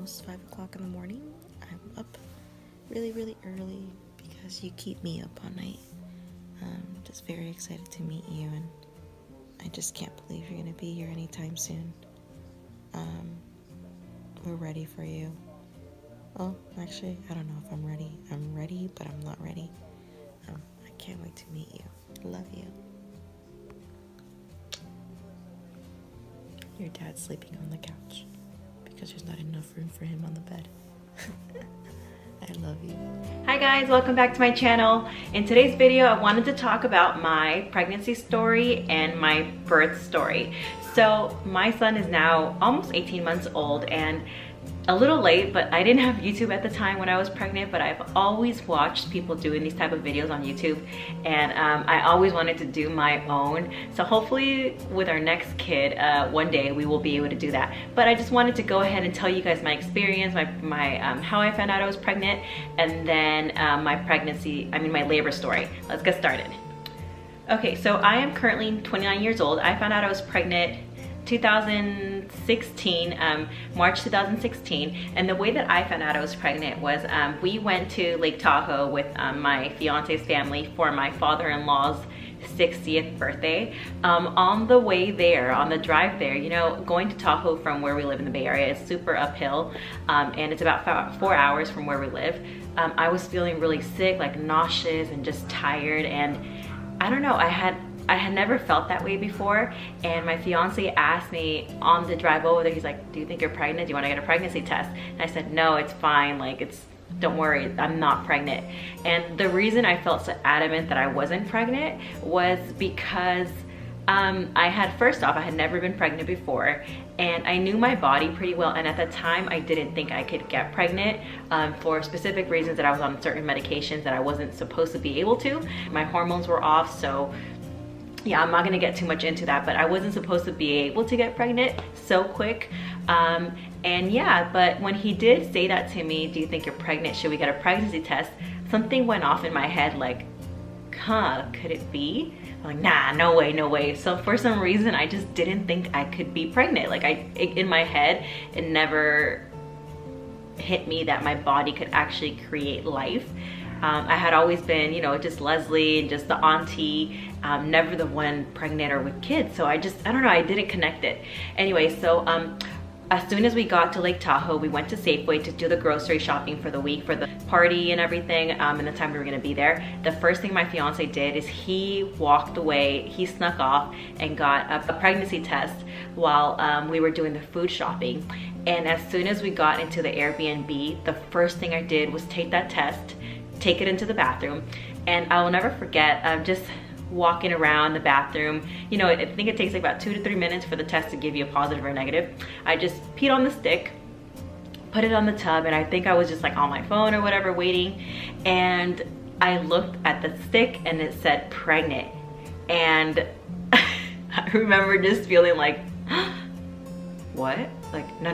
almost 5 o'clock in the morning. I'm up really early because you keep me up all night. Just very excited to meet you, and I just can't believe you're gonna be here anytime soon. We're ready for you. Oh, actually, I don't know if I'm ready. I'm ready, but I'm not ready. I can't wait to meet you. Love you. Your dad's sleeping on the couch because there's not enough room for him on the bed. I love you. Hi guys, welcome back to my channel. In today's video, I wanted to talk about my pregnancy story and my birth story. So my son is now almost 18 months old and a little late, but I didn't have YouTube at the time when I was pregnant, but I've always watched people doing these type of videos on YouTube, and I always wanted to do my own. So hopefully with our next kid, one day we will be able to do that. But I just wanted to go ahead and tell you guys my experience, my how I found out I was pregnant, and then my labor story. Let's get started. Okay, so I am currently 29 years old. I found out I was pregnant 2016, March 2016, and the way that I found out I was pregnant was we went to Lake Tahoe with my fiance's family for my father-in-law's 60th birthday. On the way there, on the drive there, you know, going to Tahoe from where we live in the Bay Area is super uphill, and it's about 4 hours from where we live. I was feeling really sick, like nauseous and just tired, and I don't know, I had never felt that way before, and my fiance asked me on the drive over there, he's like, do you think you're pregnant? Do you want to get a pregnancy test? And I said, no, it's fine, like don't worry, I'm not pregnant. And the reason I felt so adamant that I wasn't pregnant was because first off, I had never been pregnant before, and I knew my body pretty well, and at the time I didn't think I could get pregnant for specific reasons, that I was on certain medications that I wasn't supposed to be able to. My hormones were off, so yeah, I'm not gonna get too much into that, but I wasn't supposed to be able to get pregnant so quick. And yeah, but when he did say that to me, do you think you're pregnant? Should we get a pregnancy test? Something went off in my head like, could it be? I'm like, nah, no way, no way. So for some reason, I just didn't think I could be pregnant. Like in my head, it never hit me that my body could actually create life. I had always been, you know, just Leslie and just the auntie, never the one pregnant or with kids. So I don't know, I didn't connect it. Anyway, so as soon as we got to Lake Tahoe, we went to Safeway to do the grocery shopping for the week, for the party and everything, and the time we were gonna be there. The first thing my fiance did is he walked away, he snuck off and got a pregnancy test while we were doing the food shopping. And as soon as we got into the Airbnb, the first thing I did was take that test, take it into the bathroom, and I will never forget just walking around the bathroom. You know, I think it takes like about 2 to 3 minutes for the test to give you a positive or negative. I just peed on the stick, put it on the tub, and I think I was just like on my phone or whatever waiting, and I looked at the stick and it said pregnant, and I remember just feeling like, what? Like, no,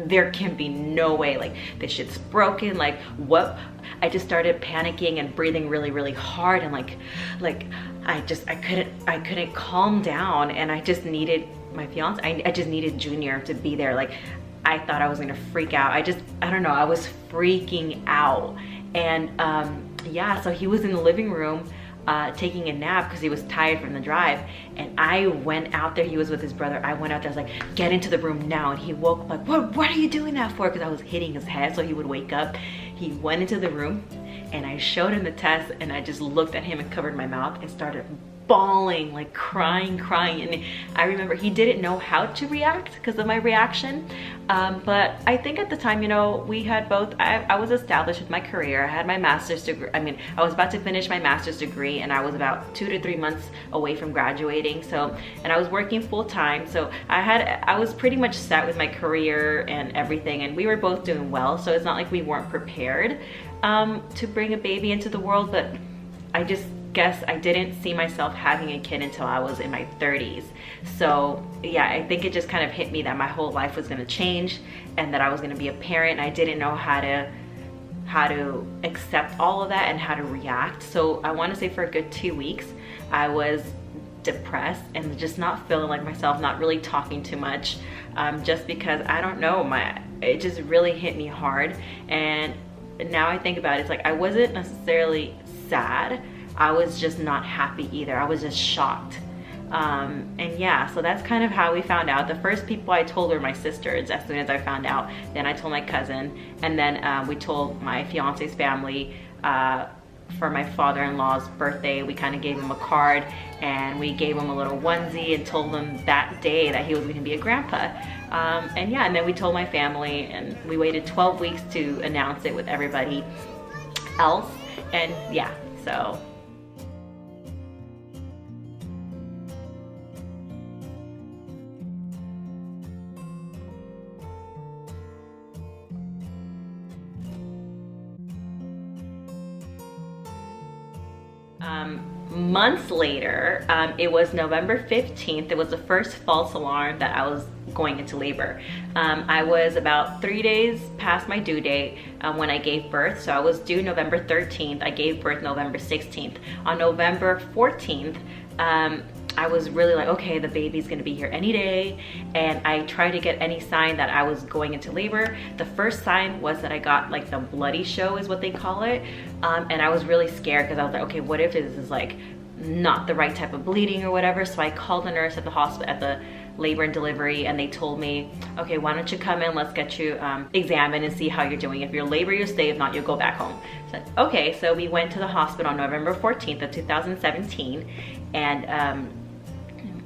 there can be no way, like this shit's broken, like what? I just started panicking and breathing really hard, and like I couldn't calm down, and I just needed my fiance, I just needed Junior to be there. Like I thought I was gonna freak out. I don't know, I was freaking out. And yeah, so he was in the living room taking a nap because he was tired from the drive, and I went out there. He was with his brother. I went out there, I was like, get into the room now. And he woke up like, what are you doing that for? Because I was hitting his head so he would wake up. He went into the room and I showed him the test, and I just looked at him and covered my mouth and started bawling, like crying. And I remember he didn't know how to react because of my reaction, but I think at the time, you know, we had both, I was established with my career. I had my master's degree. I mean, I was about to finish my master's degree, and I was about 2 to 3 months away from graduating. So, and I was working full time, so I was pretty much set with my career and everything, and we were both doing well. So it's not like we weren't prepared to bring a baby into the world, but I just guess I didn't see myself having a kid until I was in my 30s. So yeah, I think it just kind of hit me that my whole life was gonna change and that I was gonna be a parent, and I didn't know how to accept all of that and how to react. So I want to say for a good 2 weeks, I was depressed and just not feeling like myself, not really talking too much, just because I don't know, it just really hit me hard. And now I think about it, it's like I wasn't necessarily sad, I was just not happy either. I was just shocked. And yeah, so that's kind of how we found out. The first people I told were my sisters as soon as I found out. Then I told my cousin, and then we told my fiance's family. For my father-in-law's birthday, we kind of gave him a card, and we gave him a little onesie and told him that day that he was going to be a grandpa. And yeah, and then we told my family, and we waited 12 weeks to announce it with everybody else. And yeah, so months later, it was November 15th. It was the first false alarm that I was going into labor. I was about 3 days past my due date when I gave birth. So I was due November 13th. I gave birth November 16th. On November 14th, I was really like, okay, the baby's gonna be here any day. And I tried to get any sign that I was going into labor. The first sign was that I got like the bloody show is what they call it. And I was really scared because I was like, okay, what if this is like not the right type of bleeding or whatever? So I called the nurse at the hospital, at the labor and delivery, and they told me, okay, why don't you come in, let's get you examined and see how you're doing. If you're labor, you stay. If not, you'll go back home. So okay, so we went to the hospital on November 14th of 2017, and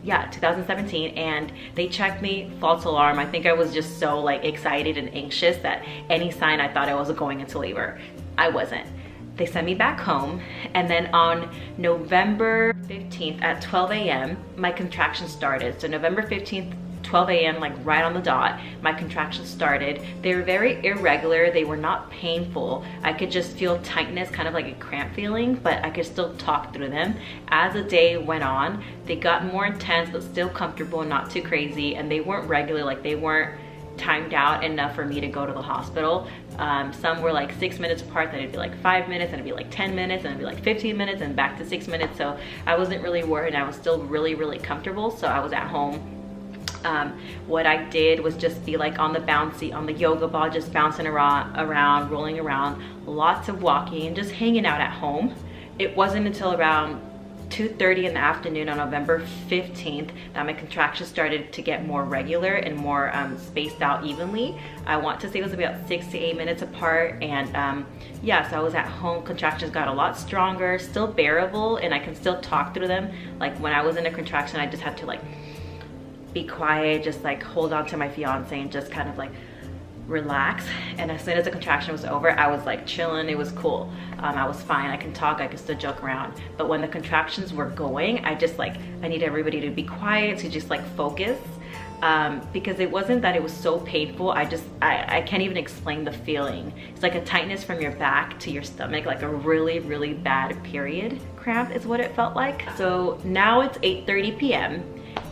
yeah, 2017, and they checked me, false alarm. I think I was just so like excited and anxious that any sign I thought I was going into labor. I wasn't. They sent me back home, and then on November 15th at 12 a.m., my contractions started. So November 15th, 12 a.m., like right on the dot, my contractions started. They were very irregular. They were not painful. I could just feel tightness, kind of like a cramp feeling, but I could still talk through them. As the day went on, they got more intense, but still comfortable, not too crazy, and they weren't regular, like they weren't timed out enough for me to go to the hospital. Some were like 6 minutes apart, then it'd be like 5 minutes, and it'd be like 10 minutes, and it'd be like 15 minutes, and back to 6 minutes. So I wasn't really worried. I was still really, really comfortable. So I was at home. What I did was just be like on the bouncy, on the yoga ball, just bouncing around, rolling around, lots of walking, and just hanging out at home. It wasn't until around 2:30 in the afternoon on November 15th that my contractions started to get more regular and more spaced out evenly. I want to say it was about 6 to 8 minutes apart, and yeah, so I was at home. Contractions got a lot stronger, still bearable, and I can still talk through them. Like when I was in a contraction, I just had to like be quiet, just like hold on to my fiance and just kind of like relax. And as soon as the contraction was over, I was like chilling. It was cool. I was fine. I can talk, I could still joke around. But when the contractions were going, I just like, I need everybody to be quiet, to just like focus, because it wasn't that it was so painful. I can't even explain the feeling. It's like a tightness from your back to your stomach, like a really, really bad period cramp is what it felt like. So now it's 8:30 p.m.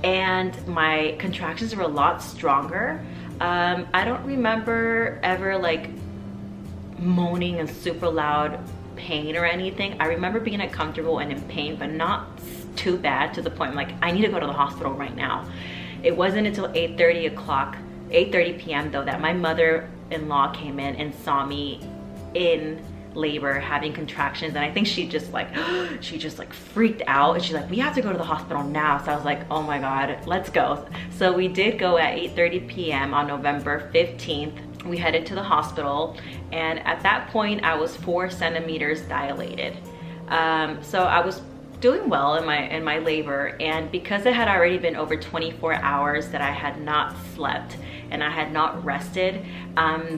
and my contractions were a lot stronger. I don't remember ever like moaning in super loud pain or anything. I remember being uncomfortable and in pain, but not too bad to the point like I need to go to the hospital right now. It wasn't until 8:30 p.m. though that my mother-in-law came in and saw me in labor having contractions, and I think she just like freaked out, and she's like, we have to go to the hospital now. So I was like, oh my god, let's go. So we did go at 8:30 p.m. on November 15th. We headed to the hospital, and at that point I was 4 centimeters dilated. So I was doing well in my labor, and because it had already been over 24 hours that I had not slept and I had not rested,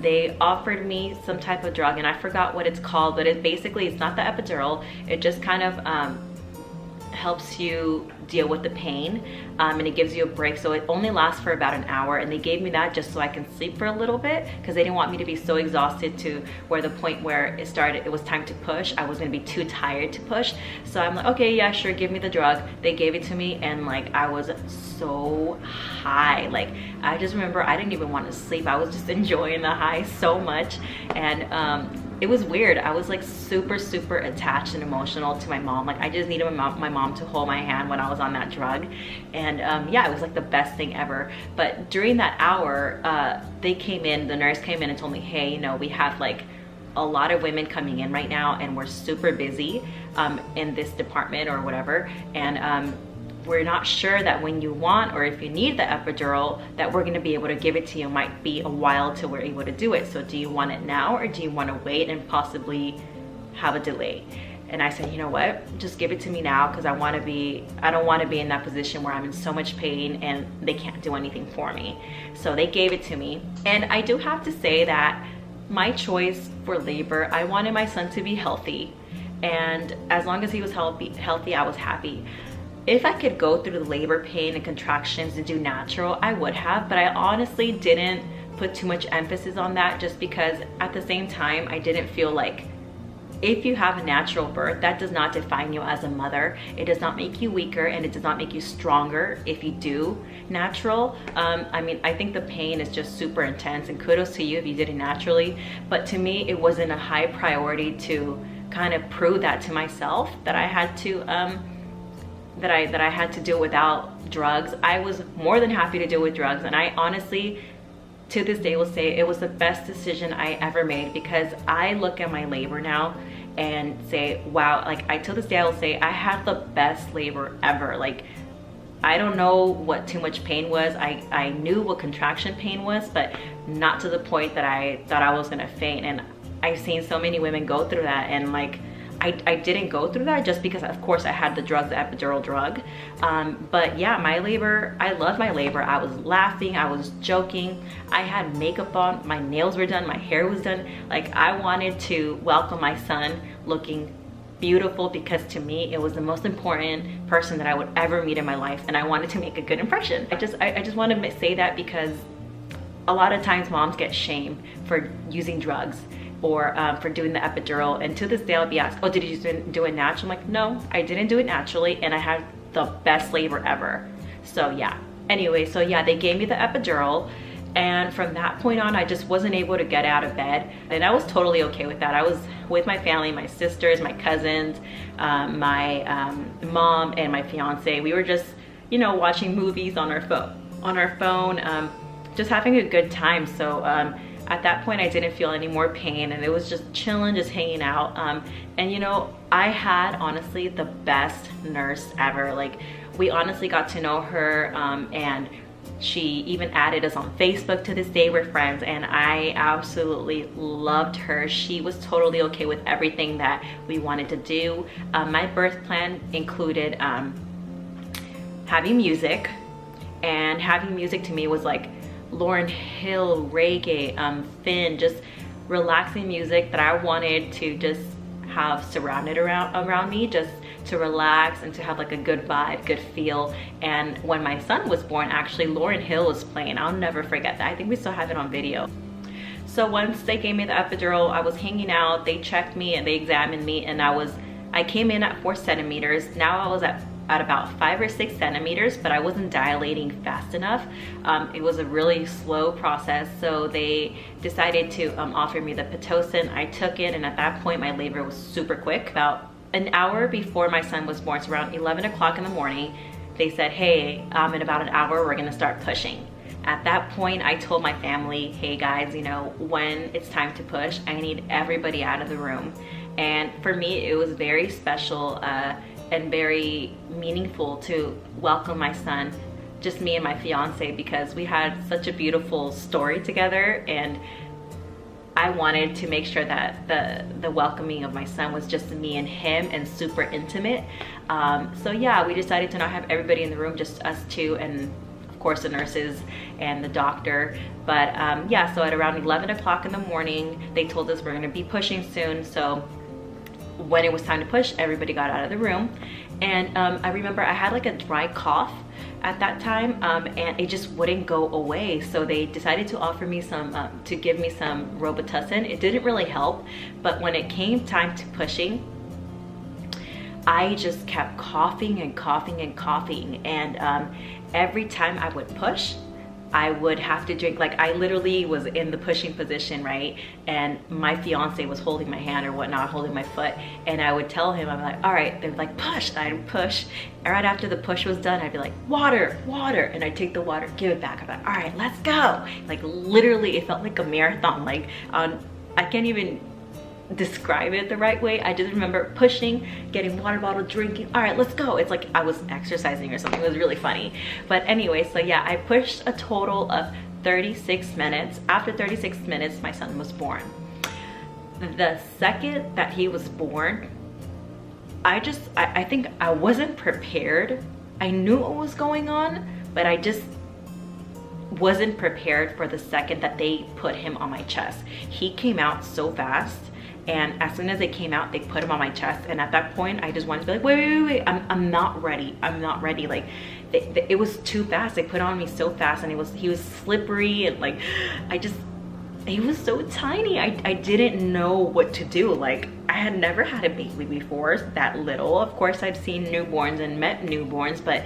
they offered me some type of drug, and I forgot what it's called, but it's not the epidural. It just kind of helps you deal with the pain, and it gives you a break. So it only lasts for about an hour, and they gave me that just so I can sleep for a little bit, because they didn't want me to be so exhausted to where the point where it was time to push, I was gonna be too tired to push. So I'm like, okay, yeah, sure, give me the drug. They gave it to me, and like I was so high. Like I just remember I didn't even want to sleep. I was just enjoying the high so much. And it was weird. I was like super attached and emotional to my mom. Like I just needed my mom to hold my hand when I was on that drug. And yeah, it was like the best thing ever. But during that hour, the nurse came in and told me, hey, you know, we have like a lot of women coming in right now and we're super busy in this department or whatever. And we're not sure that when you want or if you need the epidural that we're gonna be able to give it to you. It might be a while till we're able to do it. So do you want it now or do you want to wait and possibly have a delay? And I said, you know what, just give it to me now, because I don't want to be in that position where I'm in so much pain and they can't do anything for me. So they gave it to me. And I do have to say that my choice for labor, I wanted my son to be healthy. And as long as he was healthy, I was happy. If I could go through the labor pain and contractions and do natural, I would have, but I honestly didn't put too much emphasis on that, just because at the same time, I didn't feel like if you have a natural birth, that does not define you as a mother. It does not make you weaker and it does not make you stronger if you do natural. I mean, I think the pain is just super intense, and kudos to you if you did it naturally. But to me, it wasn't a high priority to kind of prove that to myself that I had to that I had to do it without drugs. I was more than happy to do it with drugs, and I honestly, to this day, will say it was the best decision I ever made, because I look at my labor now and say, wow, like till this day I will say I had the best labor ever. Like I don't know what too much pain was. I knew what contraction pain was, but not to the point that I thought I was gonna faint. And I've seen so many women go through that, and like I didn't go through that just because of course I had the drug, the epidural drug. But yeah, my labor, I loved my labor. I was laughing, I was joking, I had makeup on, my nails were done, my hair was done. Like I wanted to welcome my son looking beautiful, because to me it was the most important person that I would ever meet in my life, and I wanted to make a good impression. I just want to say that, because a lot of times moms get shamed for using drugs or for doing the epidural, and to this day I'll be asked, oh, did you do it natural? I'm like, no, I didn't do it naturally, and I had the best labor ever. So yeah, anyway, so yeah, they gave me the epidural, and from that point on I just wasn't able to get out of bed, and I was totally okay with that. I was with my family, my sisters, my cousins, my mom and my fiance. We were just, you know, watching movies on our phone, just having a good time. So at that point I didn't feel any more pain, and it was just chilling, just hanging out. And you know, I had honestly the best nurse ever. Like we honestly got to know her, and she even added us on Facebook. To this day we're friends, and I absolutely loved her. She was totally okay with everything that we wanted to do. My birth plan included having music, and having music to me was like Lauryn Hill, reggae, Finn, just relaxing music that I wanted to just have surrounded around me, just to relax and to have like a good vibe, good feel. And when my son was born, actually Lauryn Hill was playing. I'll never forget that. I think we still have it on video. So once they gave me the epidural, I was hanging out, they checked me and they examined me, and I came in at 4 centimeters. Now I was at about 5 or 6 centimeters, but I wasn't dilating fast enough. It was a really slow process, so they decided to offer me the Pitocin. I took it, and at that point my labor was super quick. About an hour before my son was born, so around 11 o'clock in the morning, they said, hey, in about an hour we're gonna start pushing. At that point I told my family, hey guys, you know, when it's time to push, I need everybody out of the room. And for me it was very special and very meaningful to welcome my son, just me and my fiance, because we had such a beautiful story together, and I wanted to make sure that the welcoming of my son was just me and him and super intimate. So yeah, we decided to not have everybody in the room, just us two, and of course the nurses and the doctor. But yeah, so at around 11 o'clock in the morning, they told us we're gonna be pushing soon. So when it was time to push, everybody got out of the room. And I remember I had like a dry cough at that time, and it just wouldn't go away. So they decided to offer me to give me some Robitussin. It didn't really help, but when it came time to pushing, I just kept coughing and coughing and coughing. And every time I would push, I would have to drink, like I literally was in the pushing position, right? And my fiance was holding my hand or whatnot, holding my foot. And I would tell him, I'm like, all right, they're like, push, and I'd push. And right after the push was done, I'd be like, water, water. And I'd take the water, give it back. I'm like, all right, let's go. Like literally, it felt like a marathon. Like I can't even describe it the right way. I just remember pushing, getting water bottle, drinking, all right, let's go. It's like I was exercising or something. It was really funny. But anyway, so yeah, I pushed a total of 36 minutes. After 36 minutes, my son was born. The second that he was born, I think I wasn't prepared. I knew what was going on, but I just wasn't prepared for the second that they put him on my chest. He came out so fast. And as soon as they came out, they put him on my chest. And at that point, I just wanted to be like, wait, I'm not ready. I'm not ready. Like, it was too fast. They put it on me so fast, and he was slippery, and like, he was so tiny. I didn't know what to do. Like, I had never had a baby before, that little. Of course, I've seen newborns and met newborns, but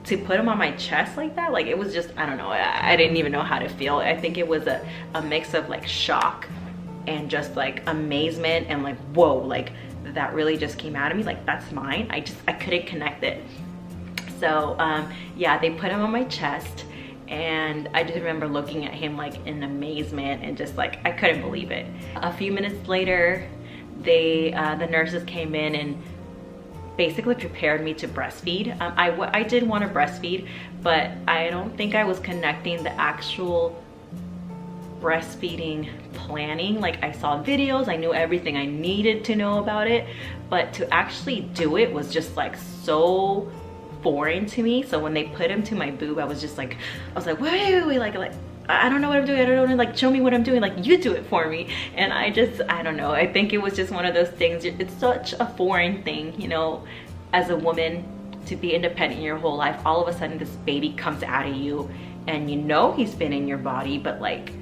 to put him on my chest like that, like, it was just, I don't know. I didn't even know how to feel. I think it was a mix of like shock and just like amazement and like, whoa, like that really just came out of me, like that's mine. I couldn't connect it. So yeah, they put him on my chest, and I just remember looking at him like in amazement and just like, I couldn't believe it. A few minutes later, the nurses came in and basically prepared me to breastfeed. I did want to breastfeed, but I don't think I was connecting the actual breastfeeding planning. Like, I saw videos, I knew everything I needed to know about it, but to actually do it was just like so foreign to me. So when they put him to my boob, I was like, wait, like I don't know what I'm doing. I don't know, like, show me what I'm doing. Like, you do it for me. And I don't know. I think it was just one of those things. It's such a foreign thing, you know, as a woman, to be independent your whole life. All of a sudden, this baby comes out of you, and you know he's been in your body, but like,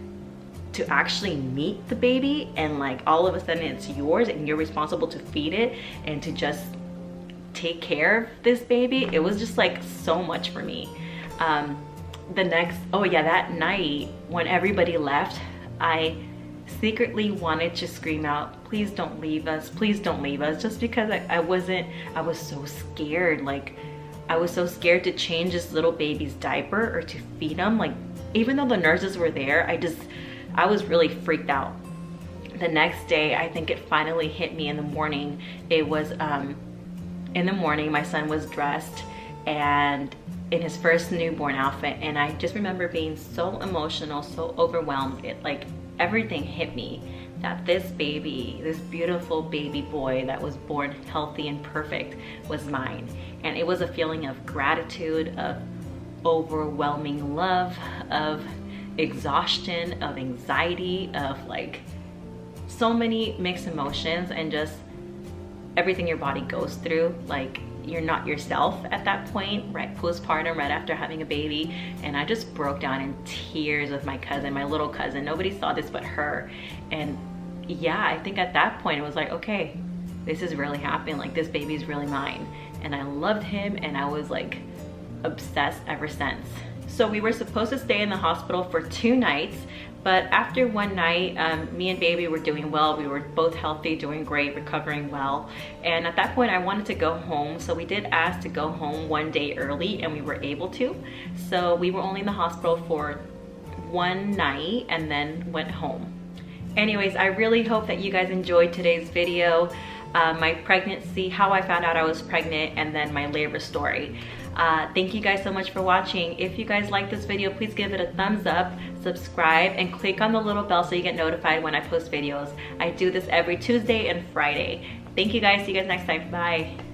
to actually meet the baby and like all of a sudden it's yours and you're responsible to feed it and to just take care of this baby, it was just like so much for me. That night when everybody left, I secretly wanted to scream out, please don't leave us, please don't leave us, just because I was so scared. Like, I was so scared to change this little baby's diaper or to feed him. Like, even though the nurses were there, I was really freaked out. The next day, I think it finally hit me in the morning. It was in the morning, my son was dressed and in his first newborn outfit, and I just remember being so emotional, so overwhelmed. It like, everything hit me that this baby, this beautiful baby boy that was born healthy and perfect, was mine. And it was a feeling of gratitude, of overwhelming love, of exhaustion, of anxiety, of like so many mixed emotions, and just everything your body goes through. Like, you're not yourself at that point, right? Postpartum, right after having a baby. And I just broke down in tears with my cousin, my little cousin. Nobody saw this but her. And yeah, I think at that point it was like, okay, this is really happening. Like, this baby's really mine. And I loved him, and I was like obsessed ever since. So we were supposed to stay in the hospital for 2 nights, but after one night, me and baby were doing well. We were both healthy, doing great, recovering well. And at that point, I wanted to go home. So we did ask to go home one day early, and we were able to. So we were only in the hospital for 1 night and then went home. Anyways, I really hope that you guys enjoyed today's video. My pregnancy, how I found out I was pregnant, and then my labor story. Thank you guys so much for watching. If you guys like this video, please give it a thumbs up, subscribe, and click on the little bell so you get notified when I post videos. I do this every Tuesday and Friday. Thank you guys. See you guys next time. Bye.